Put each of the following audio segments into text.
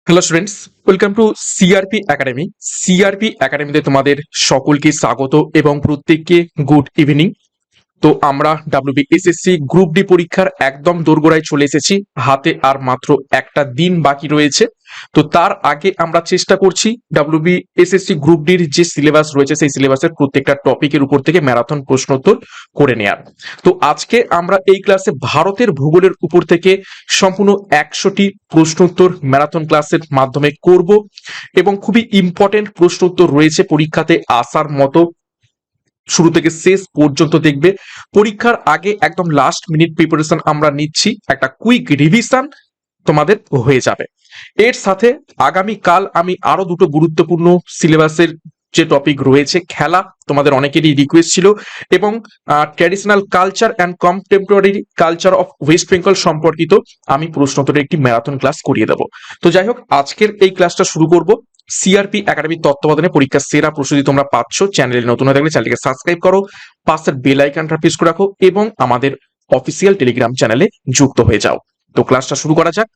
Hello students, welcome to CRP academy. CRP একাডেমিতে তোমাদের সকলকে স্বাগত এবং প্রত্যেককে গুড ইভিনিং। তো আমরা ডাব্লিউবিএসএসসি গ্রুপ ডি পরীক্ষার একদম দোরগোড়ায় চলে এসেছি। হাতে আর মাত্র একটা দিন বাকি রয়েছে। তো তার আগে আমরা চেষ্টা করছি ডাব্লিউবিএসএসসি গ্রুপ ডির যে সিলেবাস রয়েছে সেই সিলেবাসের প্রত্যেকটা টপিকের উপর থেকে ম্যারাথন প্রশ্নোত্তর করে নেয়ার। তো আজকে আমরা এই ক্লাসে ভারতের ভূগোলের উপর থেকে সম্পূর্ণ 100টি প্রশ্নোত্তর ম্যারাথন ক্লাসের মাধ্যমে করব এবং খুবই ইম্পর্টেন্ট প্রশ্নোত্তর রয়েছে পরীক্ষাতে আসার মতো। শুরু থেকে শেষ পর্যন্ত দেখবে। পরীক্ষার আগে একদম লাস্ট মিনিট প্রিপারেশন আমরা নিচ্ছি, একটা কুইক রিভিশন তোমাদের হয়ে যাবে। এর সাথে আগামী কাল আমি আরো দুটো গুরুত্বপূর্ণ সিলেবাসের যে টপিক রয়েছে, খেলা তোমাদের অনেকেরই রিকোয়েস্ট ছিল, এবং traditional culture and contemporary culture of West Bengal সম্পর্কিত আমি প্রশ্নোত্তরের একটি ম্যারাথন ক্লাস করিয়ে দেবো। তো যাই হোক, আজকের এই ক্লাসটা শুরু করব। সিআরপি একাডেমির তত্ত্বাবধানে পরীক্ষার সেরা প্রস্তুতি তোমরা পাচ্ছ। চ্যানেলে নতুন হয়ে থাকলে চ্যানেলকে সাবস্ক্রাইব করো, পাশের বেল আইকনটা প্রেস করে রাখো এবং আমাদের অফিসিয়াল টেলিগ্রাম চ্যানেলে যুক্ত হয়ে যাও। তো ক্লাসটা শুরু করা যাক।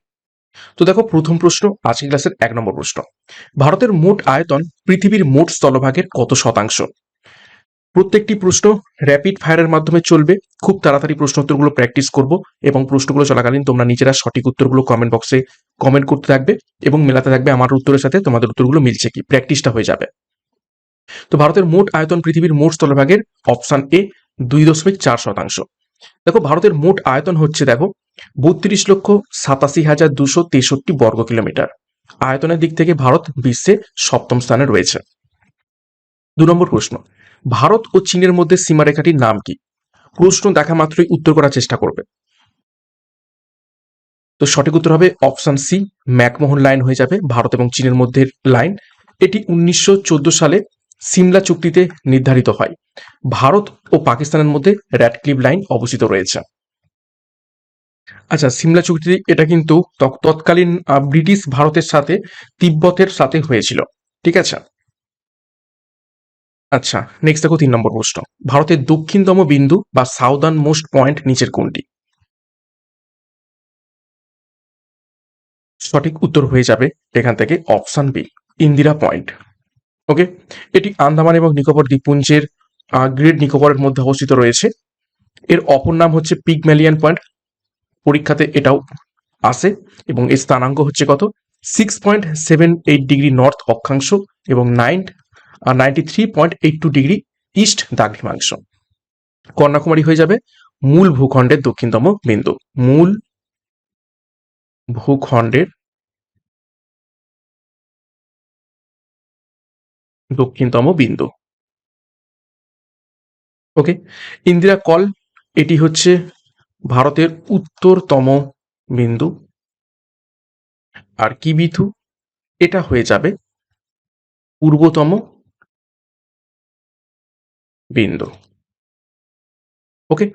তো দেখো, প্রথম প্রশ্ন, আজকের ক্লাসের 1 নম্বর প্রশ্ন। ভারতের মোট আয়তন পৃথিবীর মোট স্থলভাগের কত শতাংশ? প্রত্যেকটি প্রশ্ন র্যাপিড ফায়ারের মাধ্যমে চলবে। খুব তাড়াতাড়ি প্রশ্ন উত্তরগুলো প্র্যাকটিস করব এবং প্রশ্নগুলো চলাকালীন তোমরা নিজেরা সঠিক উত্তরগুলো কমেন্ট বক্সে কমেন্ট করতে থাকবে এবং মেলাতে থাকবে আমার উত্তরের সাথে তোমাদের উত্তরগুলো মিলছে কি, প্র্যাকটিসটা হয়ে যাবে। তো ভারতের মোট আয়তন পৃথিবীর মোট স্থলভাগের অপশন এ 2.4%। দেখো, ভারতের মোট আয়তন হচ্ছে, দেখো, 32,87,263 বর্গ কিলোমিটার। আয়তনের দিক থেকে ভারত বিশ্বে 7ম স্থানে রয়েছে। 2 নম্বর প্রশ্ন, ভারত ও চীনের মধ্যে সীমারেখাটির নাম কি? প্রশ্ন দেখা মাত্রই উত্তর করার চেষ্টা করবে। তো সঠিক উত্তর হবে অপশন সি, ম্যাকমোহন লাইন হয়ে যাবে ভারত এবং চীনের মধ্যে লাইন। এটি 1914 সালে সিমলা চুক্তিতে নির্ধারিত হয়। ভারত ও পাকিস্তানের মধ্যে র্যাডক্লিফ লাইন অবস্থিত রয়েছে। আচ্ছা, সিমলা চুক্তি এটা কিন্তু তৎকালীন ব্রিটিশ ভারতের সাথে তিব্বতের সাথে হয়েছিল। ঠিক আছে। আচ্ছা, নেক্সট দেখো 3 নম্বর প্রশ্ন। ভারতের দক্ষিণতম বিন্দু বা সাউদার্ন মোস্ট পয়েন্ট নিচের কোনটি? সঠিক উত্তর হয়ে যাবে এখান থেকে অপশন বি, ইন্দিরা পয়েন্ট। ওকে, এটি আন্দামান এবং নিকোবর দ্বীপপুঞ্জের গ্রেট নিকোবরের মধ্যে অবস্থিত রয়েছে। এর অপর নাম হচ্ছে পিগম্যালিয়ান পয়েন্ট। পরীক্ষাতে এটাও আসে এবং এর স্থানাঙ্ক হচ্ছে কত? 6.78 ডিগ্রি নর্থ অক্ষাংশ এবং 93.82 ডিগ্রি ইস্ট দ্রাঘিমাংশ। কন্যাকুমারী হয়ে যাবে মূল ভূখণ্ডের দক্ষিণতম বিন্দু। মূল ভূখণ্ডের দক্ষিণতম বিন্দু। ওকে, ইন্দিরা কল এটি হচ্ছে ভারতের উত্তরতম বিন্দু। আর কিবিথু এটা হয়ে যাবে পূর্বতম বিন্দু। ওকে,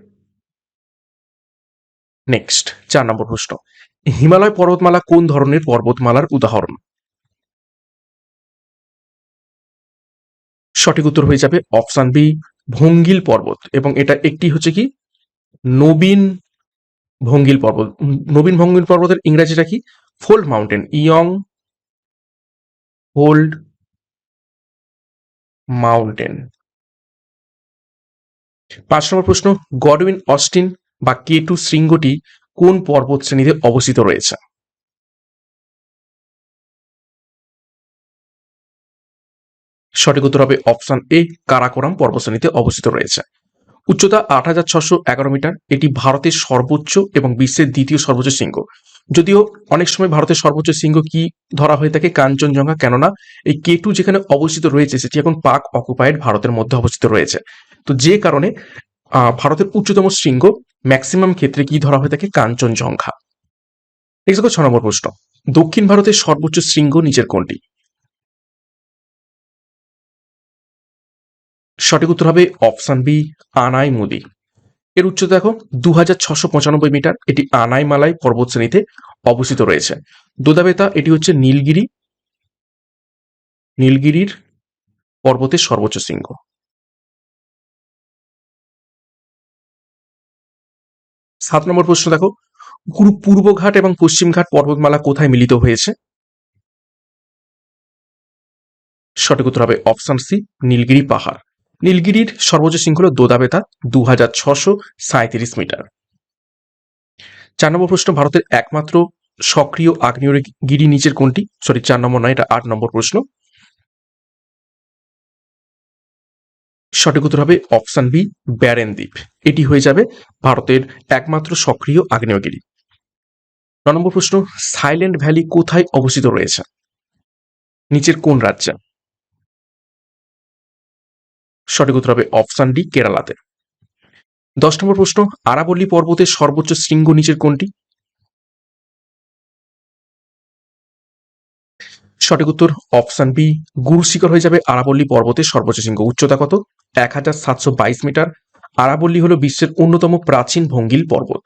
নেক্সট 4 নম্বর প্রশ্ন। হিমালয় পর্বতমালা কোন ধরনের পর্বতমালার উদাহরণ? সঠিক উত্তর হয়ে যাবে অপশন বি, ভঙ্গিল পর্বত। এবং এটা একটি হচ্ছে কি, নবীন ভঙ্গিল পর্বত। নবীন ভঙ্গিল পর্বতের ইংরেজিটা কি? Fold mountain, young fold mountain. 5 নম্বর প্রশ্ন, গডউইন অস্টিন বা K2 শৃঙ্গটি কোন পর্বত শ্রেণীতে অবস্থিত রয়েছে? সঠিক উত্তর হবে অপশন এ, কারাকোরাম পর্বতশ্রেণীতে অবস্থিত রয়েছে। উচ্চতা 8,611 মিটার। এটি ভারতের সর্বোচ্চ এবং বিশ্বের দ্বিতীয় সর্বোচ্চ শৃঙ্গ। যদিও অনেক সময় ভারতের সর্বোচ্চ শৃঙ্গ কি ধরা হয়ে থাকে? কাঞ্চনজঙ্ঘা। কেননা এই K2 যেখানে অবস্থিত রয়েছে সেটি এখন পাক অকুপায়েড ভারতের মধ্যে অবস্থিত রয়েছে। তো যে কারণে ভারতের উচ্চতম শৃঙ্গ ম্যাক্সিমাম ক্ষেত্রে কি ধরা হয়ে থাকে? কাঞ্চনজঙ্ঘা। নেক্সট দেখো 6 নম্বর প্রশ্ন। দক্ষিণ ভারতের সর্বোচ্চ শৃঙ্গ নিচের কোনটি? সঠিক উত্তর হবে অপশন বি, আনাইমুদি। এর উচ্চতা দেখো 2,695 মিটার। এটি আনাইমালাই পর্বত শ্রেণীতে অবস্থিত রয়েছে। দোদাবেতা এটি হচ্ছে নীলগিরির পর্বতের সর্বোচ্চ শৃঙ্গ। 7 নম্বর প্রশ্ন দেখো, পূর্বঘাট এবং পশ্চিমঘাট পর্বতমালা কোথায় মিলিত হয়েছে? সঠিক উত্তর হবে অপশন সি, নীলগিরি পাহাড়। নীলগিরির সর্বোচ্চ শৃঙ্গ হল দোদাবেতা, 2637 মিটার। 4 নম্বর প্রশ্ন, ভারতের একমাত্র সক্রিয় আগ্নেয়গিরি নিচের কোনটি? 4 নম্বর নয়, এটা 8 নম্বর প্রশ্ন। সঠিক উত্তর হবে অপশন বি, ব্যারেন দ্বীপ। এটি হয়ে যাবে ভারতের একমাত্র সক্রিয় আগ্নেয়গিরি। 9 নম্বর প্রশ্ন, সাইলেন্ট ভ্যালি কোথায় অবস্থিত রয়েছে? নিচের কোন রাজ্যে? সঠিক উত্তর হবে অপশন ডি, কেরালাতে। 10 নম্বর প্রশ্ন, আরাবল্লী পর্বতের সর্বোচ্চ শৃঙ্গ নিচের কোনটি? সঠিক উত্তর অপশন বি, গুরু শিখর হয়ে যাবে আরাবল্লী পর্বতের সর্বোচ্চ শৃঙ্গ। উচ্চতা কত? 1722 মিটার। আরাবল্লী হল বিশ্বের অন্যতম প্রাচীন ভঙ্গিল পর্বত।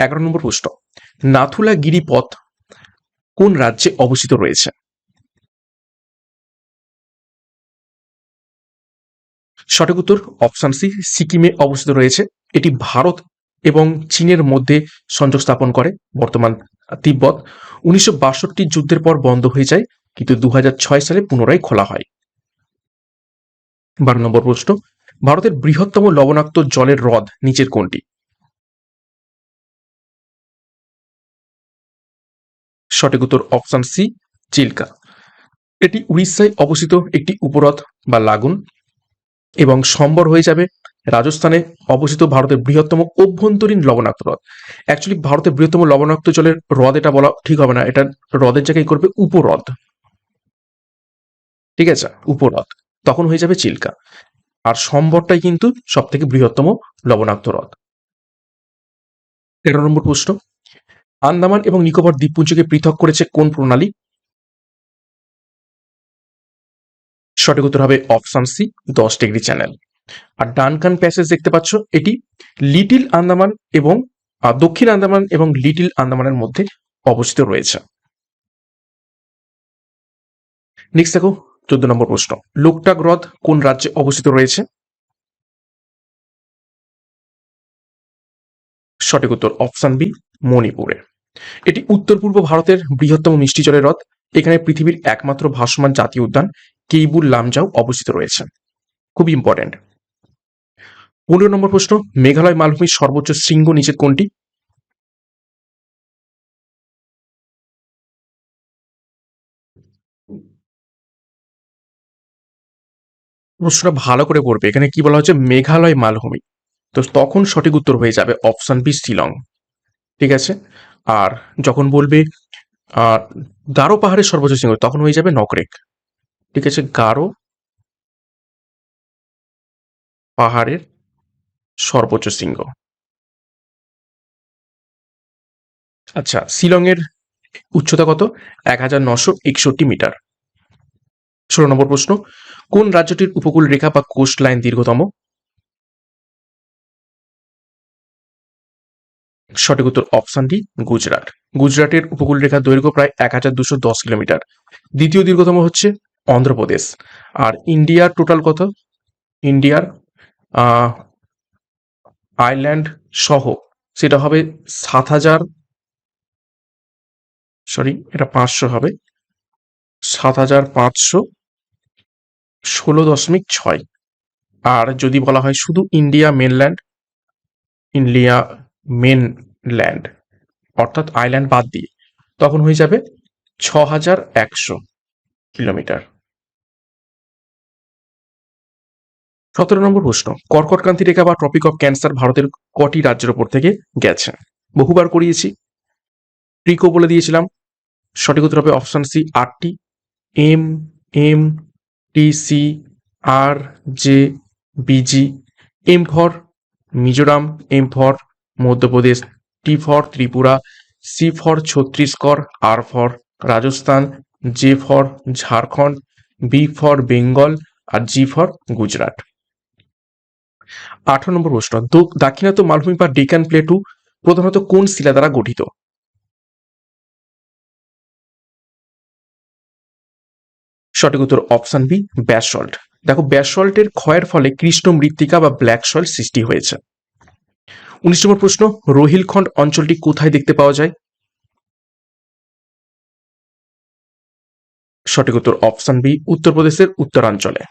11 নম্বর প্রশ্ন, নাথুলা গিরিপথ কোন রাজ্যে অবস্থিত রয়েছে? সঠিক উত্তর অপশন সি, সিকিমে অবস্থিত রয়েছে। এটি ভারত এবং চীনের মধ্যে সংযোগ স্থাপন করে বর্তমান তিব্বত। 1962 যুদ্ধের পর বন্ধ হয়ে যায়, কিন্তু 2006 সালে পুনরায় খোলা হয়। 12 নম্বর প্রশ্ন, ভারতের বৃহত্তম লবণাক্ত জলের হ্রদ নিচের কোনটি? সঠিক উত্তর অপশন সি, চিল্কা। এটি উড়িষ্যায় অবস্থিত একটি উপহ্রদ বা লাগুন, এবং সম্বর হয়ে যাবে রাজস্থানে অবস্থিত ভারতের বৃহত্তম অভ্যন্তরীণ লবণাক্ত হ্রদ। অ্যাকচুয়ালি ভারতের বৃহত্তম লবণাক্ত জলের হ্রদ এটা বলা ঠিক হবে না, এটা হ্রদের জায়গায় করবে উপহ্রদ। ঠিক আছে, উপহ্রদ, তখন হয়ে যাবে চিল্কা। আর সম্বরটাই কিন্তু সব থেকে বৃহত্তম লবণাক্ত হ্রদ। 13 নম্বর প্রশ্ন, আন্দামান এবং নিকোবর দ্বীপপুঞ্জকে পৃথক করেছে কোন প্রণালী? সঠিক উত্তর হবে অপশন সি, 10 ডিগ্রি চ্যানেল। আর ডানকান প্যাসেজ দেখতে পাচ্ছ, এটি লিটিল আন্দামান এবং দক্ষিণ আন্দামান এবং লিটিল আন্দামানের মধ্যে অবস্থিত রয়েছে। নেক্সট দেখো 14 নম্বর প্রশ্ন, লোকটাক হ্রদ কোন রাজ্যে অবস্থিত রয়েছে? সঠিক উত্তর অপশন বি, মণিপুরে। এটি উত্তর পূর্ব ভারতের বৃহত্তম মিষ্টি জলের হ্রদ। এখানে পৃথিবীর একমাত্র ভাসমান জাতীয় উদ্যান কেইবুল লামজাও অবস্থিত রয়েছে। খুব ইম্পর্টেন্ট। 15 নম্বর প্রশ্ন, মেঘালয় মালভূমির সর্বোচ্চ শৃঙ্গ নিচের কোনটি? প্রশ্নটা ভালো করে পড়বে, এখানে কি বলা হচ্ছে? মেঘালয় মালভূমি। তো তখন সঠিক উত্তর হয়ে যাবে অপশন বি, শিলং। ঠিক আছে। আর যখন বলবে গারো পাহাড়ের সর্বোচ্চ শৃঙ্গ, তখন হয়ে যাবে নকরেক। ঠিক আছে, গারো পাহাড়ের সর্বোচ্চ শৃঙ্গ। আচ্ছা, শিলংয়ের উচ্চতা কত? 1961 মিটার। 16 নম্বর প্রশ্ন, কোন রাজ্যটির উপকূল রেখা বা কোস্ট লাইন দীর্ঘতম? সঠিক উত্তর অপশন ডি, গুজরাট। গুজরাটের উপকূল রেখার দৈর্ঘ্য প্রায় 1210 কিলোমিটার। দ্বিতীয় দীর্ঘতম হচ্ছে অন্ধ্রপ্রদেশ। আর ইন্ডিয়ার টোটাল কত? ইন্ডিয়ার আইল্যান্ড সহ সেটা হবে 7,000, সরি এটা 500 হবে, 7,516.6। আর যদি বলা হয় শুধু ইন্ডিয়া মেনল্যান্ড অর্থাৎ আইল্যান্ড বাদ দিয়ে, তখন হয়ে যাবে 6,100 কিলোমিটার। 17 নম্বর প্রশ্ন, কর্কটক্রান্তি রেখা বা ট্রপিক অফ ক্যান্সার ভারতের কটি রাজ্যের ওপর থেকে গেছে? বহুবার করিয়েছি, ট্রিকও বলে দিয়েছিলাম। সঠিক উত্তর হবে অপশন সি, 8টি। M, M, T, C, R, J, BG. M for Mizoram, M for Madhya Pradesh, T for Tripura, C for Chhattisgarh, R for Rajasthan, J for Jharkhand, B for Bengal, আর জি ফর গুজরাট। 18 নম্বর প্রশ্ন, দাক্ষিণাত্য মালভূমি বা ডেকান প্লেটু প্রধানত কোন শিলা দ্বারা গঠিত? সঠিক উত্তর অপশন বি, ব্যাসল্ট। দেখো, ব্যাসল্টের ক্ষয়ের ফলে কৃষ্ণ মৃত্তিকা বা ব্ল্যাক সয়েল সৃষ্টি হয়েছে। 19 নম্বর প্রশ্ন, রোহিলখণ্ড অঞ্চলটি কোথায় দেখতে পাওয়া যায়? সঠিক উত্তর অপশন বি, উত্তরপ্রদেশের উত্তরাঞ্চলে।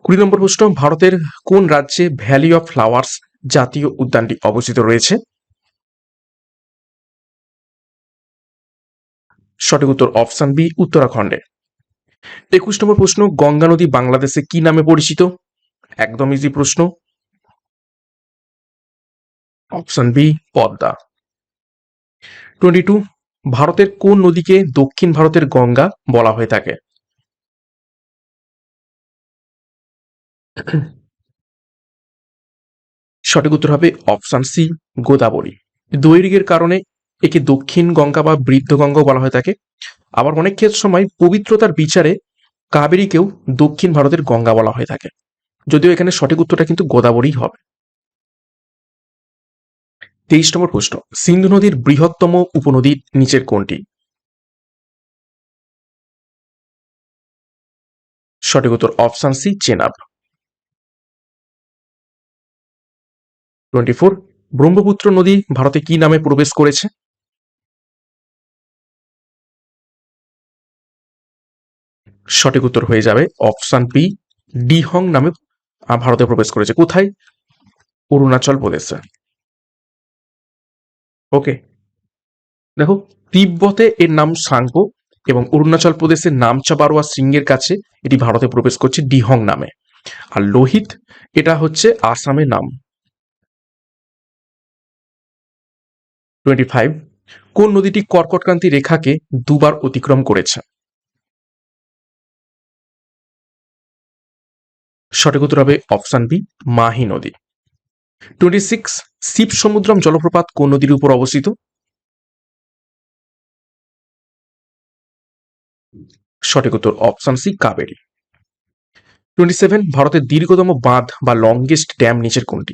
20 নম্বর প্রশ্ন, ভারতের কোন রাজ্যে ভ্যালি অফ ফ্লাওয়ার্স জাতীয় উদ্যানটি অবস্থিত রয়েছে? সঠিক উত্তর অপশন বি, উত্তরাখণ্ডে। 21 নম্বর প্রশ্ন, গঙ্গা নদী বাংলাদেশে কি নামে পরিচিত? একদম ইজি প্রশ্ন, অপশন বি, পদ্মা। 22, ভারতের কোন নদীকে দক্ষিণ ভারতের গঙ্গা বলা হয়ে থাকে? সঠিক উত্তর হবে অপশন সি, গোদাবরী। দৈর্ঘ্যের কারণে একে দক্ষিণ গঙ্গা বা বৃদ্ধ গঙ্গাও বলা হয়ে থাকে। আবার অনেক সময় পবিত্রতার বিচারে কাবেরীকেও দক্ষিণ ভারতের গঙ্গা বলা হয়ে থাকে, যদিও এখানে সঠিক উত্তরটা কিন্তু গোদাবরী হবে। 23 নম্বর প্রশ্ন, সিন্ধু নদীর বৃহত্তম উপনদী নিচের কোনটি? সঠিক উত্তর অপশন সি, চেনাব। 24, ব্রহ্মপুত্র নদী ভারতে কি নামে প্রবেশ করেছে? সঠিক উত্তর হয়ে যাবে অপশন বি, ডিহং নামে ভারতে প্রবেশ করেছে। কোথায়? অরুণাচল প্রদেশে। ওকে, দেখো, তিব্বতে এর নাম সাংপো এবং অরুণাচল প্রদেশের নামচা বারোয়া সিংহের কাছে এটি ভারতে প্রবেশ করছে ডিহং নামে। আর লোহিত, এটা হচ্ছে আসামের নাম। 25, কোন নদীটি কর্কটক্রান্তি রেখাকে দুবার অতিক্রম করেছে? সঠিক উত্তর হবে অপশন বি, মাহি নদী। 26, শিব সমুদ্রম জলপ্রপাত কোন নদীর উপর অবস্থিত? সঠিক উত্তর অপশন সি, কাবেরী। 27, ভারতের দীর্ঘতম বাঁধ বা লংগেস্ট ড্যাম নিচের কোনটি?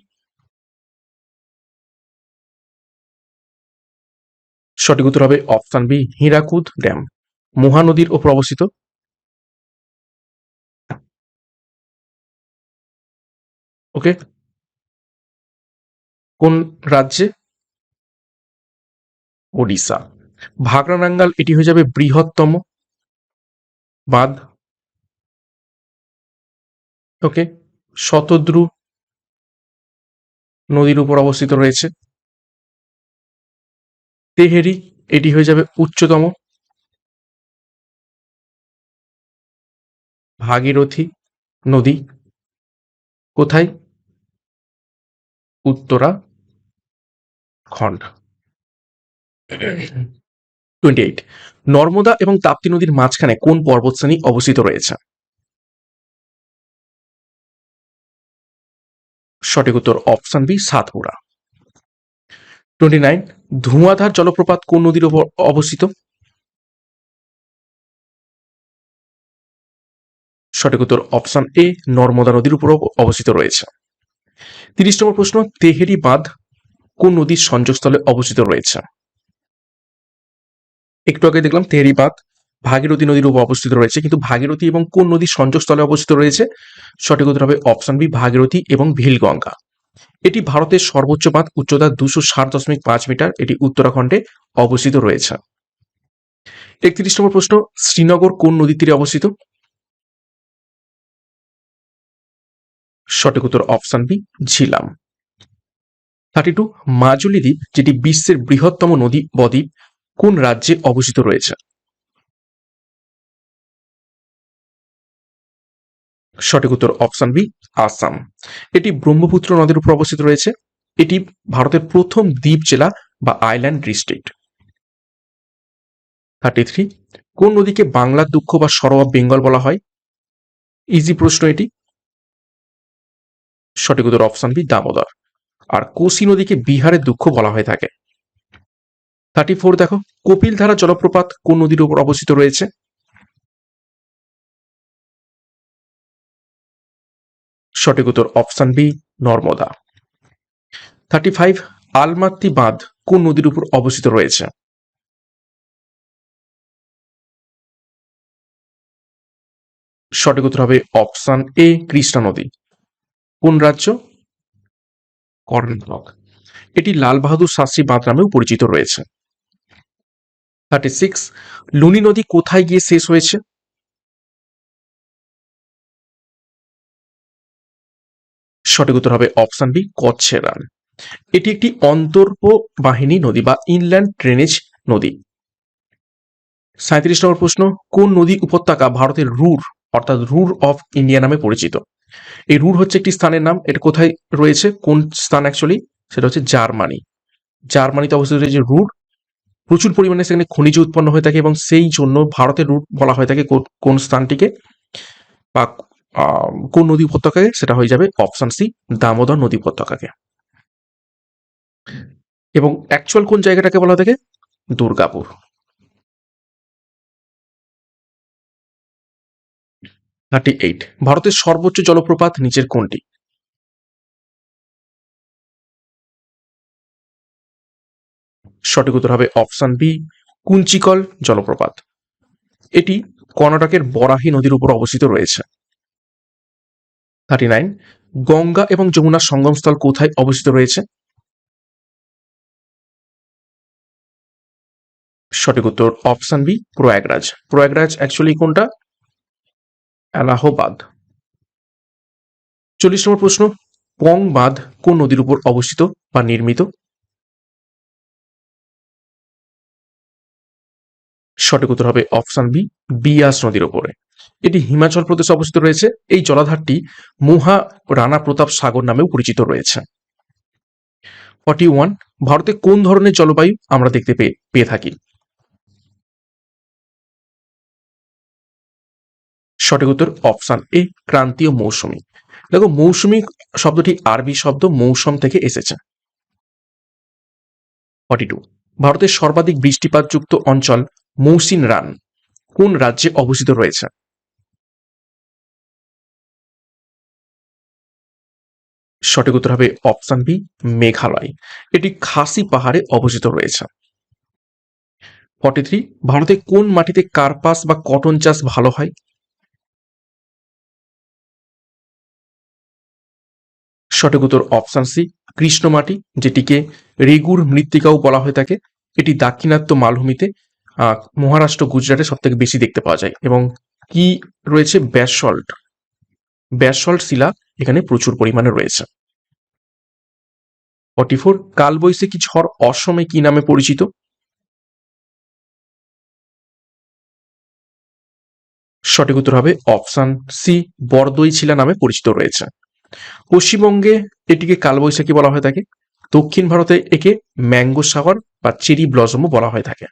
সঠিক উত্তর হবে অপশন বি, হীরাকুদ ড্যাম, মহানদীর ওপর অবস্থিত। ওকে, কোন রাজ্যে? ওড়িশা। ভাগড়ানাঙ্গাল এটি হয়ে যাবে বৃহত্তম বাঁধ। ওকে, শতদ্রু নদীর উপর অবস্থিত রয়েছে। তেহেরি এটি হয়ে যাবে উচ্চতম। ভাগীরথী নদী কোথায়? উত্তরাখণ্ড। 28, নর্মদা এবং তাপ্তি নদীর মাঝখানে কোন পর্বতশ্রেণী অবস্থিত রয়েছে? সঠিক উত্তর অপশন বি, সাতপুরা। 29, ধুঁয়াধার জলপ্রপাত কোন নদীর উপর অবস্থিত? সঠিক উত্তর অপশন এ, নর্মদা নদীর উপর অবস্থিত রয়েছে। 30 নম্বর প্রশ্ন, তেহেরি বাঁধ কোন নদীর সংযোগস্থলে অবস্থিত রয়েছে? একটু আগে দেখলাম তেহেরি বাঁধ ভাগীরথী নদীর উপর অবস্থিত রয়েছে, কিন্তু ভাগীরথী এবং কোন নদীর সংযোগস্থলে অবস্থিত রয়েছে? সঠিক উত্তর হবে অপশন বি, ভাগীরথী এবং ভিলগঙ্গা। এটি ভারতের সর্বোচ্চ বাঁধ, উচ্চতা 260.5 মিটার, এটি উত্তরাখণ্ডে অবস্থিত রয়েছে। 31 নম্বর প্রশ্ন, শ্রীনগর কোন নদীর তীরে অবস্থিত? সঠিক উত্তর অপশন বি, ঝিলাম। 32, মাজুলি দ্বীপ যেটি বিশ্বের বৃহত্তম নদী বদ্বীপ কোন রাজ্যে অবস্থিত রয়েছে? সঠিক উত্তর অপশন বি, আসাম। এটি ব্রহ্মপুত্র নদীর উপর অবস্থিত রয়েছে। এটি ভারতের প্রথম দ্বীপ জেলা বা আইল্যান্ড ডিস্ট্রিক্ট। 33, কোন নদীকে বাংলার দুঃখ বা সরোয়া বেঙ্গল বলা হয়? ইজি প্রশ্ন এটি। সঠিক উত্তর অপশন বি, দামোদর। আর কোসি নদীকে বিহারের দুঃখ বলা হয়ে থাকে। 34, দেখো, কপিলধারা জলপ্রপাত কোন নদীর উপর অবস্থিত রয়েছে? সঠিক উত্তর অপশন বি, নর্মদা। 35, আলমাত্তি বাঁধ কোন নদীর উপর অবস্থিত রয়েছে? সঠিক উত্তর হবে অপশন এ, কৃষ্ণা নদী। কোন রাজ্য? কর্ণাটক। এটি লাল বাহাদুর শাস্ত্রী বাঁধ নামেও পরিচিত রয়েছে। 36, লুনি নদী কোথায় গিয়ে শেষ হয়েছে? সঠিক উত্তর হবে অপশন বি, কচ্ছের রান। এটি একটি অন্তর্বাহিনী নদী বা ইনল্যান্ড ড্রেনেজ নদী। 37 নম্বর প্রশ্ন, কোন নদী উপত্যকা ভারতের রুর অর্থাৎ রুর অফ ইন্ডিয়া নামে পরিচিত? এই রুর হচ্ছে একটি স্থানের নাম। এটা কোথায় রয়েছে, কোন স্থান অ্যাকচুয়ালি? সেটা হচ্ছে জার্মানি। জার্মানিতে অবস্থিত রয়েছে রুর। প্রচুর পরিমাণে সেখানে খনিজ উৎপন্ন হয়ে থাকে এবং সেই জন্য ভারতের রুট বলা হয়ে থাকে কোন স্থানটিকে বা কোন নদী উপত্যকাকে, সেটা হয়ে যাবে অপশন সি, দামোদর নদী উপত্যকাকে। এবং অ্যাকচুয়াল কোন জায়গাটাকে বলা হয়ে থাকে? দুর্গাপুর। 38, ভারতের সর্বোচ্চ জলপ্রপাত নিচের কোনটি? সঠিক উত্তর হবে অপশন বি, কুঞ্চিকল জলপ্রপাত। এটি কর্ণাটকের বরাহী নদীর উপর অবস্থিত রয়েছে। 39, গঙ্গা এবং যমুনার সঙ্গমস্থল কোথায় অবস্থিত রয়েছে? সঠিক উত্তর option B, Prayagraj. Prayagraj actually কোনটা? এলাহাবাদ। 40 নম্বর প্রশ্ন, পং বাঁধ কোন নদীর উপর অবস্থিত বা নির্মিত? সঠিক উত্তর হবে অপশন বি, বিয়াস নদীর উপরে। এটি হিমাচল প্রদেশে অবস্থিত রয়েছে। এই জলাধারটি মহা রানা প্রতাপ সাগর নামেও পরিচিত রয়েছে। 41, ভারতে কোন ধরনের জলবায়ু আমরা দেখতে পেয়ে থাকি? সঠিক উত্তর অপশন এ, ক্রান্তীয় মৌসুমী। দেখো, মৌসুমী শব্দটি আরবি শব্দ মৌসুম থেকে এসেছে। 42, ভারতের সর্বাধিক বৃষ্টিপাতযুক্ত অঞ্চল মৌসিনরাম কোন রাজ্যে অবস্থিত রয়েছে? সঠিক উত্তর হবে অপশন বি, মেঘালয়। এটি খাসি পাহাড়ে অবস্থিত রয়েছে। 43, ভারতে কোন মাটিতে কার্পাস বা কটন চাষ ভালো হয়? সঠিক উত্তর অপশন সি, কৃষ্ণ মাটি, যেটিকে রেগুর মৃত্তিকাও বলা হয়ে থাকে। এটি দাক্ষিণাত্য মালভূমিতে মহারাষ্ট্র, গুজরাটে সব থেকে বেশি দেখতে পাওয়া যায়। এবং কি রয়েছে? ব্যাসল্ট। ব্যাসল্ট শিলা এখানে প্রচুর পরিমাণে রয়েছে। 44, কালবৈশাখী ঝড় অসমে কি নামে পরিচিত? সঠিক উত্তর হবে অপশন সি, বরদইছিলা নামে পরিচিত রয়েছে। পশ্চিমবঙ্গে এটিকে কালবৈশাখী বলা হয়ে থাকে। দক্ষিণ ভারতে একে ম্যাঙ্গো শাওয়ার বা চেরি ব্লসমও বলা হয়ে থাকে।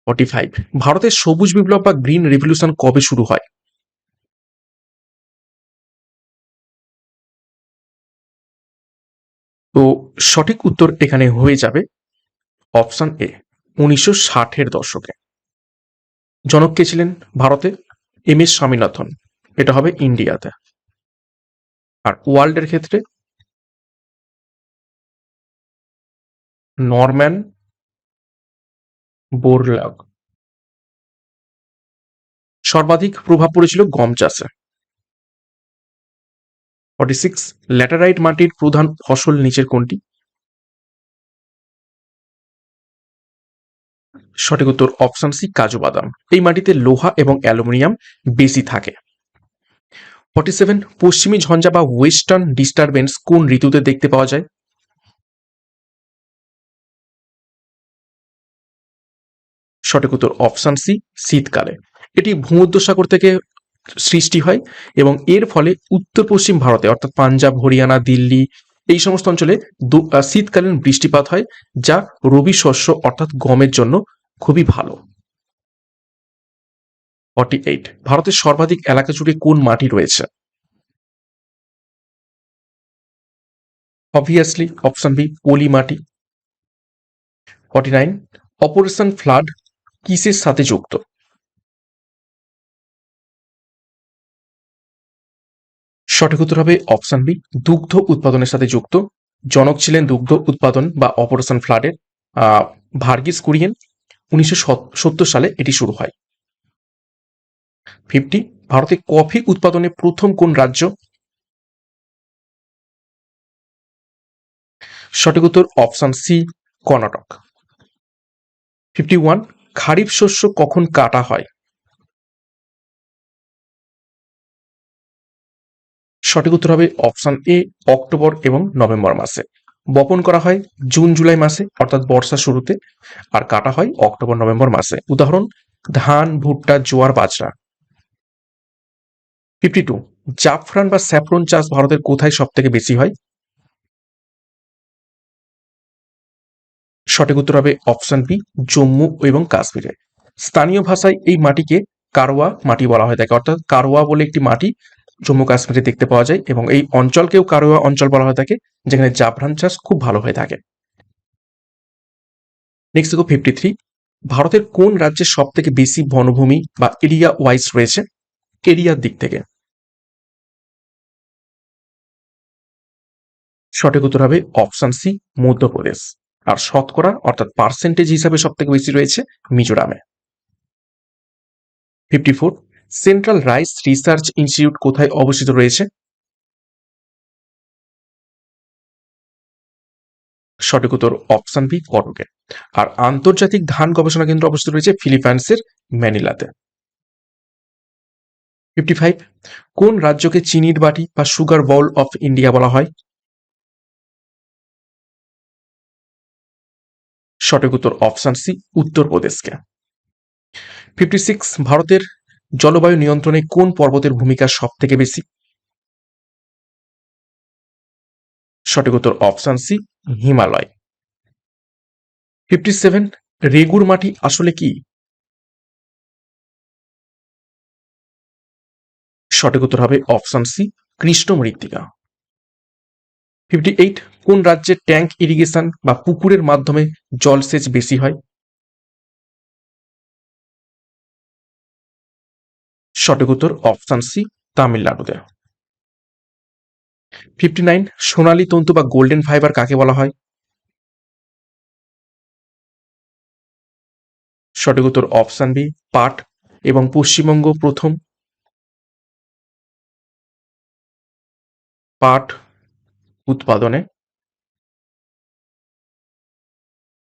45, ভারতের সবুজ বিপ্লব বা গ্রিন রেভলিউশন কবে শুরু হয়? তো সঠিক উত্তর এখানে হয়ে যাবে অপশন এ, 1960-এর দশকে। জনক কে ছিলেন ভারতে? M S Swaminathan. এটা হবে ইন্ডিয়াতে। আর ওয়ার্ল্ডের ক্ষেত্রে নরম্যান বোরলগ। সর্বাধিক প্রভাব পড়েছিল গম চাষে। 46, ল্যাটেরাইট মাটির প্রধান ফসল নিচের কোনটি? সঠিক উত্তর অপশন সি, কাজু বাদাম। এই মাটিতে লোহা এবং অ্যালুমিনিয়াম বেশি থাকে। 47, পশ্চিমী ঝঞ্ঝা বা ওয়েস্টার্ন ডিস্টারবেন্স কোন ঋতুতে দেখতে পাওয়া যায়? সঠিক উত্তর অপশন সি, শীতকালে। এটি ভূমধ্যসাগর থেকে সৃষ্টি হয় এবং এর ফলে উত্তর পশ্চিম ভারতে অর্থাৎ পাঞ্জাব, হরিয়ানা, দিল্লি এই সমস্ত অঞ্চলে শীতকালীন বৃষ্টিপাত হয়, যা রবি শস্য অর্থাৎ গমের জন্য খুবই ভালো। 48, ভারতের সর্বাধিক এলাকা জুড়ে কোন মাটি রয়েছে? অবভিয়াসলি অপশন বি, পলি মাটি। 49, অপারেশন ফ্লাড কিসের সাথে যুক্ত? সঠিক উত্তর হবে অপশন বি, দুগ্ধ উৎপাদনের সাথে যুক্ত। জনক ছিলেন দুগ্ধ উৎপাদন বা অপারেশন ফ্লাডের ভার্গিস কুরিয়েন। 1970 সালে এটি শুরু হয়। 50, ভারতে কফি উৎপাদনে প্রথম কোন রাজ্য? সঠিক উত্তর অপশন সি, কর্ণাটক। 51, খারিফ শস্য কখন কাটা হয়? সঠিক উত্তর হবে অপশন এ, অক্টোবর এবং নভেম্বর মাসে। বপন করা হয় জুন জুলাই মাসে অর্থাৎ বর্ষার শুরুতে, আর কাটা হয় অক্টোবর নভেম্বর মাসে। উদাহরণ: ধান, ভুট্টা, জোয়ার, বাজরা। 52, জাফরান বা স্যাফরন চাষ ভারতের কোথায় সব থেকে বেশি হয়? সঠিক উত্তর হবে অপশন বি, জম্মু এবং কাশ্মীরে। স্থানীয় ভাষায় এই মাটিকে কারওয়া মাটি বলা হয়ে থাকে, অর্থাৎ কারওয়া বলে একটি মাটি জম্মু কাশ্মীরে দেখতে পাওয়া যায়, এবং এই অঞ্চলকেও কারওয়া অঞ্চল বলা হয়ে থাকে, যেখানে জাফরান চাষ খুব ভালো হয়ে থাকে। নেক্সট দেখো 53, ভারতের কোন রাজ্যে সব থেকে বেশি বনভূমি বা এরিয়া ওয়াইজ রয়েছে এরিয়ার দিক থেকে? সঠিক উত্তর হবে অপশন সি, মধ্যপ্রদেশ। আর শতকরা অর্থাৎ পার্সেন্টেজ হিসাবে সব থেকে বেশি রয়েছে মিজোরামে। 54, সেন্ট্রাল রাইস রিসার্চ ইনস্টিটিউট কোথায় অবস্থিত রয়েছে? সঠিক উত্তর অপশন বি, কটকে। আর আন্তর্জাতিক ধান গবেষণা কেন্দ্র অবস্থিত রয়েছে ফিলিপাইন্সের ম্যানিলাতে। 55, কোন রাজ্যকে চিনির বাটি বা সুগার বাউল অফ ইন্ডিয়া বলা হয়? সঠিক উত্তর অপশন সি, উত্তরপ্রদেশকে। 56, ভারতের জলবায়ু নিয়ন্ত্রণে কোন পর্বতের ভূমিকা সব থেকে বেশি? সঠিক উত্তর অপশন সি, হিমালয়। 57, রেগুর মাটি আসলে কি? সঠিক উত্তর হবে অপশন সি, কৃষ্ণ মৃত্তিকা। 58, কোন রাজ্যে ট্যাঙ্ক ইরিগেশন বা পুকুরের মাধ্যমে জলসেচ বেশি হয়? সঠিক উত্তর অপশন সি, তামিলনাড়ুতে। 59, সোনালী তন্তু বা গোল্ডেন ফাইবার কাকে বলা হয়? সঠিক উত্তর অপশন বি, পাট। এবং পশ্চিমবঙ্গ প্রথম পাট উৎপাদনে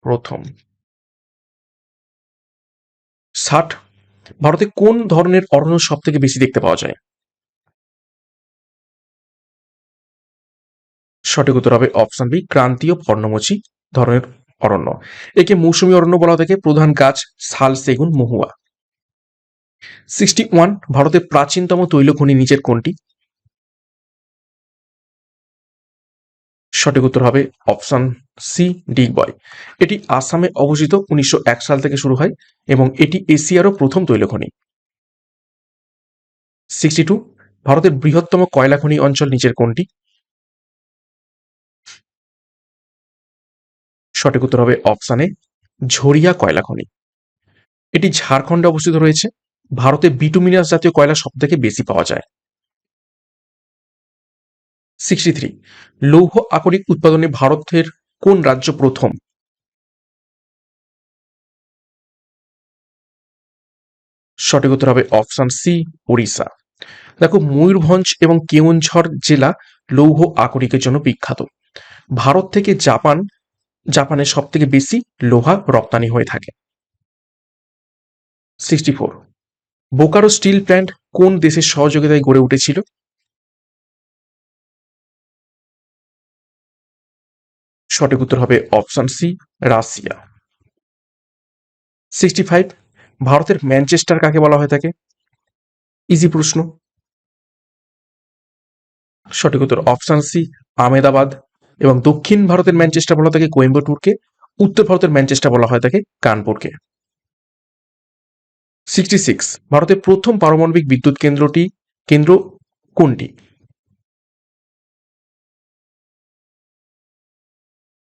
প্রথম। 60, ভারতে কোন ধরনের অরণ্য সব থেকে বেশি দেখতে পাওয়া যায়? সঠিক উত্তর হবে অপশন বি, ক্রান্তীয় পর্ণমোচী ধরনের অরণ্য। একে মৌসুমী অরণ্য বলা হয়ে থাকে। প্রধান গাছ শাল, সেগুন, মহুয়া। 61, ভারতের প্রাচীনতম তৈল খনি নিচের কোনটি? সঠিক উত্তর হবে অপশন সি, ডিগবয়। এটি আসামে অবস্থিত, 1901 সাল থেকে শুরু হয় এবং এটি এশিয়ারও প্রথম তৈল খনি। 62, ভারতের বৃহত্তম কয়লা খনি অঞ্চল নিচের কোনটি? সঠিক উত্তর হবে অপশন এ, ঝরিয়া কয়লা খনি। এটি ঝাড়খণ্ডে অবস্থিত রয়েছে। ভারতে বিটুমিনাস জাতীয় কয়লা সব থেকে বেশি পাওয়া যায়। 63, লৌহ আকরিক উৎপাদনে ভারতের কোন রাজ্য প্রথম? সঠিক উত্তর হবে অপশন সি, ওড়িশা। দেখো, ময়ূরভঞ্জ এবং কেওনঝড় জেলা লৌহ আকরিকের জন্য বিখ্যাত। ভারত থেকে জাপানে সব থেকে বেশি লোহা রপ্তানি হয়ে থাকে। 64, বোকারো স্টিল প্ল্যান্ট কোন দেশের সহযোগিতায় গড়ে উঠেছিল? সঠিক উত্তর হবে অপশন সি, রাশিয়া। 65, ভারতের ম্যানচেস্টার কাকে বলা হয়ে থাকে? ইজি প্রশ্ন। সঠিক উত্তর অপশন সি, আহমেদাবাদ। এবং দক্ষিণ ভারতের ম্যানচেস্টার বলা থাকে কোয়েম্বাটুরকে। উত্তর ভারতের ম্যানচেস্টার বলা হয়ে থাকে কানপুরকে। 66, ভারতের প্রথম পারমাণবিক বিদ্যুৎ কেন্দ্র কোনটি?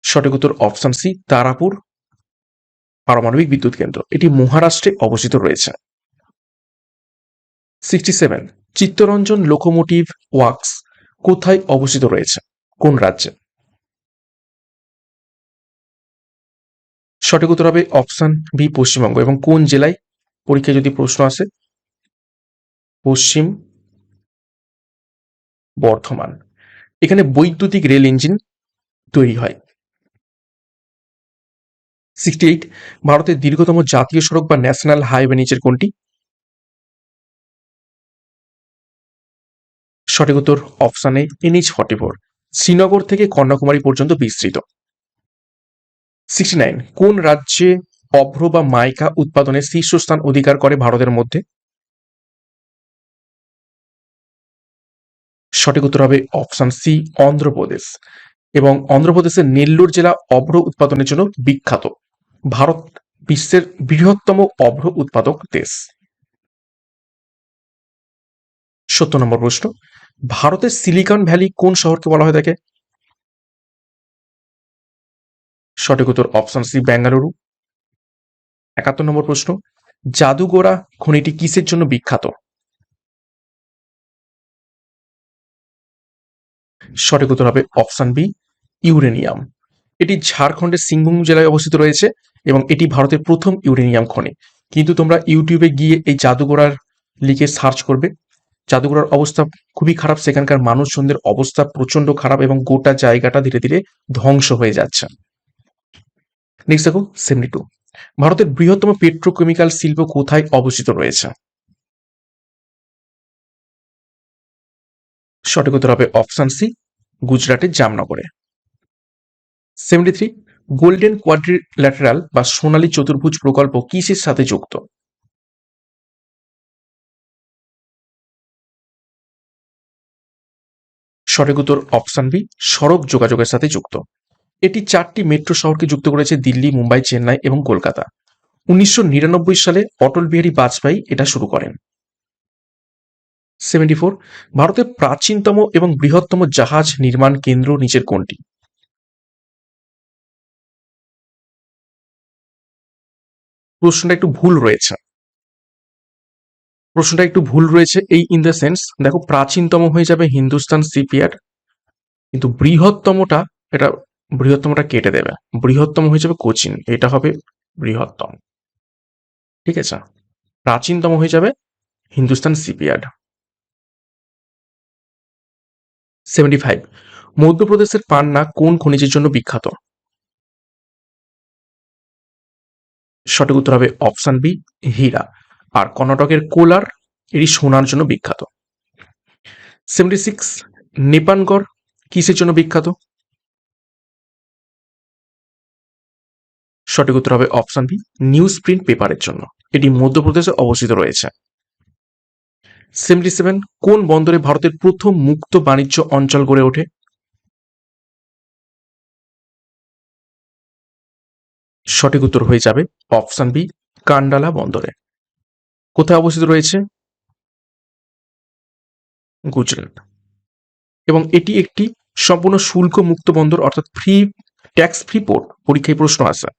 সঠিক উত্তর অপশন সি, তারাপুর পারমাণবিক বিদ্যুৎ কেন্দ্র। এটি মহারাষ্ট্রে অবস্থিত রয়েছে। 67, চিত্তরঞ্জন লোকোমোটিভ ওয়ার্কস কোথায় অবস্থিত রয়েছে, কোন রাজ্যে? সঠিক উত্তর হবে অপশন বি, পশ্চিমবঙ্গ। এবং কোন জেলায়? পরীক্ষায় যদি প্রশ্ন আসে, পশ্চিম বর্ধমান। এখানে বৈদ্যুতিক রেল ইঞ্জিন তৈরি হয়। 68, ভারতের দীর্ঘতম জাতীয় সড়ক বা ন্যাশনাল হাইওয়ে নিচের কোনটি? সঠিক উত্তর অপশন এ NH44, শ্রীনগর থেকে কন্যাকুমারী পর্যন্ত বিস্তৃত। 69, কোন রাজ্যে অভ্র বা মাইকা উৎপাদনে শীর্ষস্থান অধিকার করে ভারতের মধ্যে? সঠিক উত্তর হবে অপশন সি অন্ধ্রপ্রদেশ। এবং অন্ধ্রপ্রদেশের নেল্লোর জেলা অভ্র উৎপাদনের জন্য বিখ্যাত। ভারত বিশ্বের বৃহত্তম অভ্র উৎপাদক দেশ। 70 নম্বর প্রশ্ন, ভারতের সিলিকন ভ্যালি কোন শহরকে বলা হয়ে থাকে? সঠিক উত্তর অপশন সি বেঙ্গালুরু। 71 নম্বর প্রশ্ন, জাদুগোড়া খনিটি কিসের জন্য বিখ্যাত? সঠিক উত্তর হবে অপশন বি ইউরেনিয়াম। এটি ঝাড়খণ্ডের সিংভূম জেলায় অবস্থিত রয়েছে এবং এটি ভারতের প্রথম ইউরেনিয়াম খনি। কিন্তু তোমরা ইউটিউবে গিয়ে এই জাদুগোড়ার লিখে সার্চ করবে, জাদুঘরের অবস্থা খুবই খারাপ, সেখানকার মানুষজনদের অবস্থা প্রচন্ড খারাপ এবং গোটা জায়গাটা ধীরে ধীরে ধ্বংস হয়ে যাচ্ছে। নেক্সট দেখো 72, ভারতের বৃহত্তম পেট্রোকেমিক্যাল শিল্প কোথায় অবস্থিত রয়েছে? সঠিক উত্তর হবে অপশন সি গুজরাটের জামনগরে। 73, গোল্ডেন কোয়াড্রিল্যাটারাল বা সোনালী চতুর্ভুজ প্রকল্প কিসের সাথে যুক্ত? সঠিক উত্তর অপশন বি সড়ক যোগাযোগের সাথে যুক্ত। এটি 4টি মেট্রো শহরকে যুক্ত করেছে, দিল্লি, মুম্বাই, চেন্নাই এবং কলকাতা। 1999 সালে অটল বিহারী বাজপেয়ী এটা শুরু করেন। 74, ভারতের প্রাচীনতম এবং বৃহত্তম জাহাজ নির্মাণ কেন্দ্র নিচের কোনটি? প্রশ্নটা একটু ভুল রয়েছে। এই ইন দ্য সেন্স, দেখো প্রাচীনতম হয়ে যাবে হিন্দুস্তান শিপইয়ার্ড, কিন্তু এটা বৃহত্তমটা কেটে দেবে, বৃহত্তম হয়ে যাবে কোচিন, এটা হবে বৃহত্তম। ঠিক আছে, প্রাচীনতম হয়ে যাবে হিন্দুস্তান শিপইয়ার্ড। 75, মধ্যপ্রদেশের পান্না কোন খনিজের জন্য বিখ্যাত? সঠিক উত্তর হবে অপশন বি হীরা। আর কর্ণাটকের কোলার এটি সোনার জন্য বিখ্যাত। 76, নেপানগড় কিসের জন্য বিখ্যাত? সঠিক উত্তর হবে অপশন বি নিউজ প্রিন্ট পেপারের জন্য, এটি মধ্যপ্রদেশে অবস্থিত রয়েছে। 77, কোন বন্দরে ভারতের প্রথম মুক্ত বাণিজ্য অঞ্চল গড়ে ওঠে? সঠিক উত্তর হয়ে যাবে অপশন বি কান্ডালা বন্দরে। কোথায় অবস্থিত রয়েছে? গুজরাট। এবং এটি একটি সম্পূর্ণ শুল্ক মুক্ত বন্দর, অর্থাৎ ট্যাক্স ফ্রি পোর্ট, পরীক্ষায় প্রশ্ন আসে।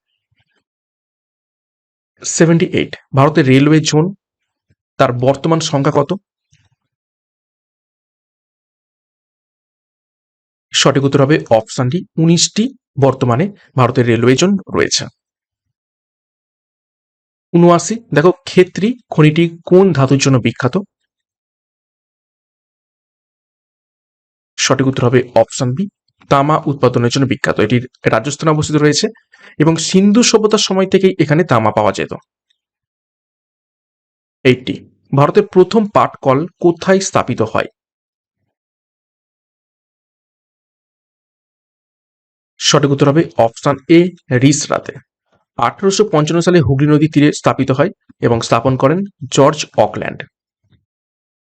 78, ভারতের রেলওয়ে জোন তার বর্তমান সংখ্যা কত? সঠিক উত্তর হবে অপশন ডি 19টি বর্তমানে ভারতের রেলওয়ে জোন রয়েছে। 79, দেখো ক্ষেত্রী খনিটি কোন ধাতুর জন্য বিখ্যাত? সঠিক উত্তর হবে অপশন বি তামা উৎপাদনের জন্য বিখ্যাত, এটির রাজস্থানে অবস্থিত রয়েছে এবং সিন্ধু সভ্যতার সময় থেকেই এখানে তামা পাওয়া যেত। 80, ভারতের প্রথম পাটকল কোথায় স্থাপিত হয়? সঠিক উত্তর হবে অপশন এ রিসরাতে। 1855 সালে হুগলি নদীর তীরে স্থাপিত হয় এবং স্থাপন করেন জর্জ অকল্যান্ড।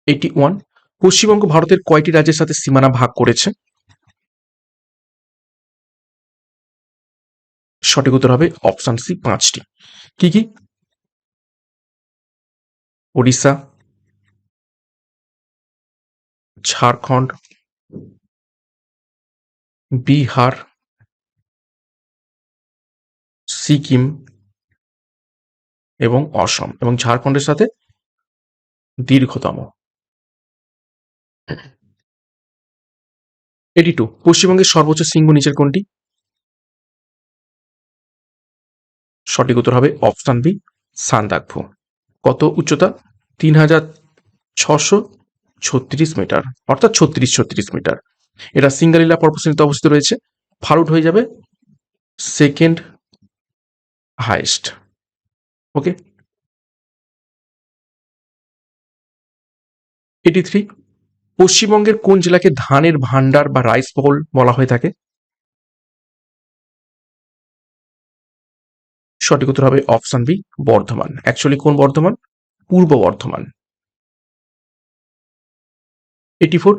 81, পশ্চিমবঙ্গ ভারতের কয়টি রাজ্যের সাথে সীমানা ভাগ করেছে? সঠিক উত্তর হবে অপশন সি 5টি। কি কি? ওড়িশা, ঝাড়খণ্ড, বিহার, সিকিম এবং অসম, এবং ঝাড়খণ্ডের সাথে দীর্ঘতম। 82, পশ্চিমবঙ্গের সর্বোচ্চ শৃঙ্গ নিচের কোনটি? সঠিক উত্তর হবে অপশন বি সান্দাকফু। কত উচ্চতা? 3636 মিটার, অর্থাৎ 36 মিটার। এটা সিঙ্গালীলা পর্বতশ্রেণীতে অবস্থিত রয়েছে। ফালুট হয়ে যাবে সেকেন্ড হাইয়েস্ট। ওকে। 83, পশ্চিমবঙ্গের কোন জেলাকে ধানের ভান্ডার বা রাইস বোল বলা হয়ে থাকে? সঠিক উত্তর হবে অপশন বি, বর্ধমান। অ্যাকচুয়ালি কোন বর্ধমান? পূর্ব বর্ধমান। 84,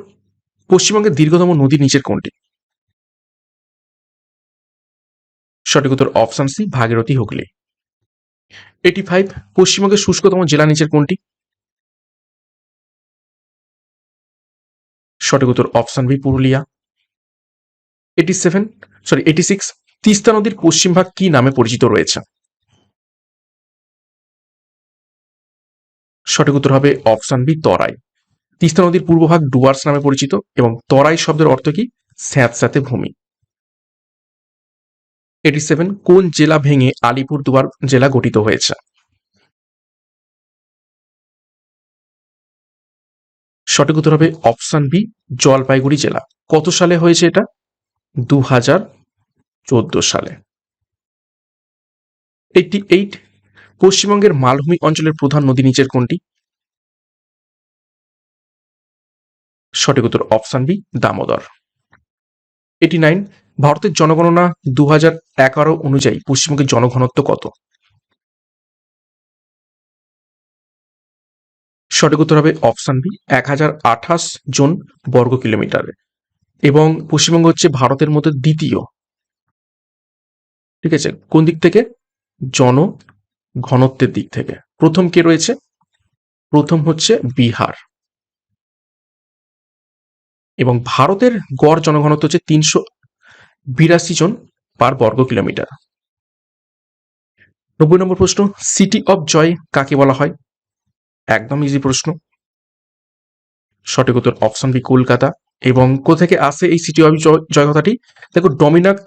পশ্চিমবঙ্গের দীর্ঘতম নদী নিচের কোনটি? সঠিক উত্তর অপশন সি, ভাগীরথী হুগলি। 85, পশ্চিমবঙ্গের শুষ্কতম জেলা নিচের কোনটি? সঠিক উত্তর অপশন বি, পুরুলিয়া। 86, তিস্তা নদীর পশ্চিম ভাগ কি নামে পরিচিত রয়েছে? সঠিক উত্তর হবে অপশন বি, তরাই। তিস্তা নদীর পূর্ব ভাগ ডুয়ার্স নামে পরিচিত এবং তরাই শব্দের অর্থ কি? স্যাঁতস্যাঁতে ভূমি। 87, কোন জেলা ভেঙে আলিপুরদুয়ার জেলা গঠিত হয়েছে? সঠিক উত্তর হবে অপশন বি, জলপাইগুড়ি জেলা। কত সালে হয়েছে এটা? 2014 সালে। 88, পশ্চিমবঙ্গের মালভূমি অঞ্চলের প্রধান নদী নিচের কোনটি? সঠিক উত্তর অপশন বি, দামোদর। 89, ভারতের জনগণনা 2011 অনুযায়ী পশ্চিমবঙ্গের জনঘনত্ব কত? সঠিক উত্তর হবে অপশন বি, 1028 জন বর্গ কিলোমিটার। এবং পশ্চিমবঙ্গ হচ্ছে ভারতের মধ্যে দ্বিতীয়। ঠিক আছে, কোন দিক থেকে? জনঘনত্বের দিক থেকে প্রথম কে রয়েছে? প্রথম হচ্ছে বিহার। এবং ভারতের গড় জনঘনত্ব হচ্ছে 382 জন পার বর্গ কিলোমিটার। 90 নম্বর প্রশ্ন, সিটি অফ জয় কাকে বলা হয়? একদম ইজি প্রশ্ন। সঠিক উত্তর অপশন বি, কলকাতা। এবং কোথা থেকে আসে এই সিটি অফ জয় কথাটি? দেখো, ডমিনাক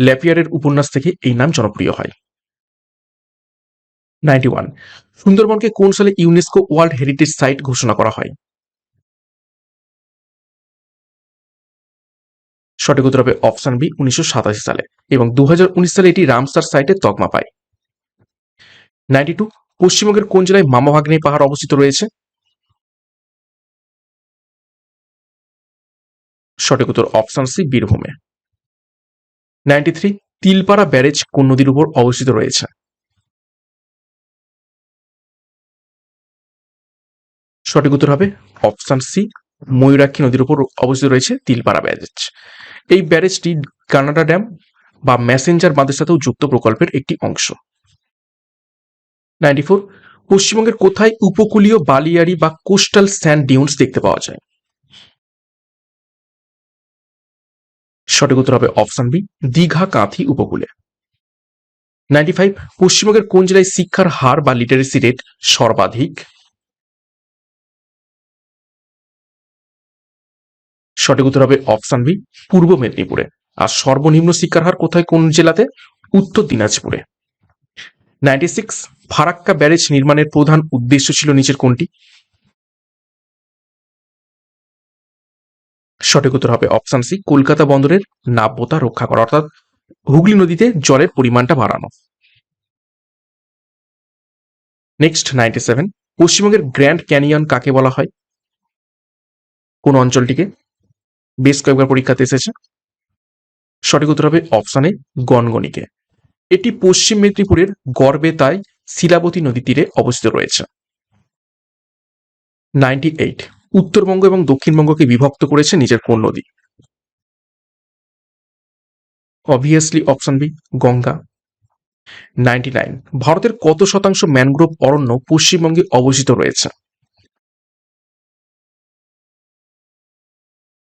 ল্যাপিয়ারের উপন্যাস থেকে এই নাম জনপ্রিয় হয়। 91, সুন্দরবনকে কোন সালে ইউনেস্কো ওয়ার্ল্ড হেরিটেজ সাইট ঘোষণা করা হয়? সঠিক উত্তর হবে অপশন বি, 1987 সালে। এবং 2019 সালে এটি রামসার সাইটের তকমা পায়। 92, পশ্চিমবঙ্গের কোন জেলায় মামাভাগ্নে পাহাড় অবস্থিত রয়েছে? সঠিক উত্তর অপশন সি, বীরভূমে। 93, তিলপাড়া ব্যারেজ কোন নদীর উপর অবস্থিত রয়েছে? সঠিক উত্তর হবে অপশন সি, ময়ূরাক্ষী নদীর উপর অবস্থিত রয়েছে তিলপাড়া ব্যারেজ। এই ব্যারেজটি কানাডা ড্যাম বা ম্যাসেঞ্জার বাঁধের সাথেও যুক্ত প্রকল্পের একটি অংশ। 94, পশ্চিমবঙ্গের কোথায় উপকূলীয় বালিয়াড়ি বা কোস্টাল স্যান্ড ডিউনস দেখতে পাওয়া যায়? সঠিক উত্তর হবে অপশন বি, দীঘা কাঁথি উপকূলে। 95, পশ্চিমবঙ্গের কোন জেলায় শিক্ষার হার বা লিটারেসি রেট সর্বাধিক? সঠিক উত্তর হবে অপশন বি, পূর্ব মেদিনীপুরে। আর সর্বনিম্ন শিক্ষার হার কোথায়, কোন জেলাতে? উত্তর দিনাজপুরে। 96, ফারাক্কা ব্যারেজ নির্মাণের প্রধান উদ্দেশ্য ছিল নিচের কোনটি? সঠিক উত্তর হবে অপশন সি, কলকাতা বন্দরের নাব্যতা রক্ষা করা, অর্থাৎ হুগলি নদীতে জলের পরিমাণটা বাড়ানো। নেক্সট 97, পশ্চিমবঙ্গের গ্র্যান্ড ক্যানিয়ন কাকে বলা হয়? কোন অঞ্চলটিকে? বেশ কয়েকবার পরীক্ষাতে এসেছে। সঠিক উত্তর হবে অপশন এ, গনগনিকে। এটি পশ্চিম মেদিনীপুরের গড়বেতায় শিলাবতী নদী তীরে অবস্থিত রয়েছে। 98, উত্তরবঙ্গ এবং দক্ষিণবঙ্গকে বিভক্ত করেছে নিচের কোন নদী? Obviously option B, Ganga. 99, ভারতের কত শতাংশ ম্যানগ্রোভ অরণ্য পশ্চিমবঙ্গে অবস্থিত রয়েছে?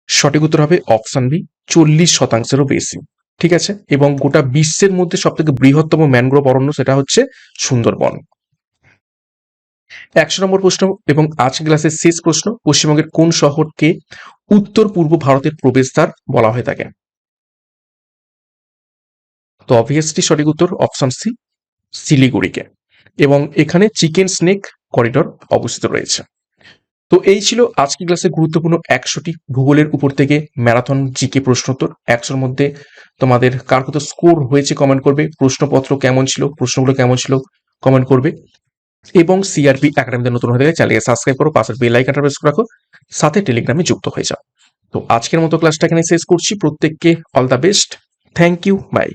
সঠিক উত্তর হবে অপশন বি, 40%-এরও বেশি। ঠিক আছে, এবং গোটা বিশ্বের মধ্যে সব থেকে বৃহত্তম ম্যানগ্রোভ অরণ্য সেটা হচ্ছে সুন্দরবন। 100 নম্বর প্রশ্ন এবং আজকের ক্লাসের শেষ প্রশ্ন, পশ্চিমবঙ্গের কোন শহরকে উত্তর পূর্ব ভারতের প্রবেশদ্বার বলা হয়ে থাকে? তো অবভিয়াসলি সঠিক উত্তর অপশন সি, শিলিগুড়িকে। এবং এখানে চিকেন স্নেক করিডর অবস্থিত রয়েছে। তো এই ছিল আজকের ক্লাসে গুরুত্বপূর্ণ 100টি ভূগোলের উপর থেকে ম্যারাথন জিকে প্রশ্নোত্তর। 100-র মধ্যে তোমাদের কার কত স্কোর হয়েছে কমেন্ট করবে, প্রশ্নপত্র কেমন ছিল, প্রশ্নগুলো কেমন ছিল কমেন্ট করবে, এবং সিআরপি একাডেমিতে নতুন হয়ে গেলে চ্যানেলকে সাবস্ক্রাইব করো, পাশের বেল আইকনটা প্রেস করে রাখো, সাথে টেলিগ্রামে যুক্ত হয়ে যাও। তো আজকের মতো ক্লাসটা এখানে শেষ করছি। প্রত্যেককে all the best, thank you, by.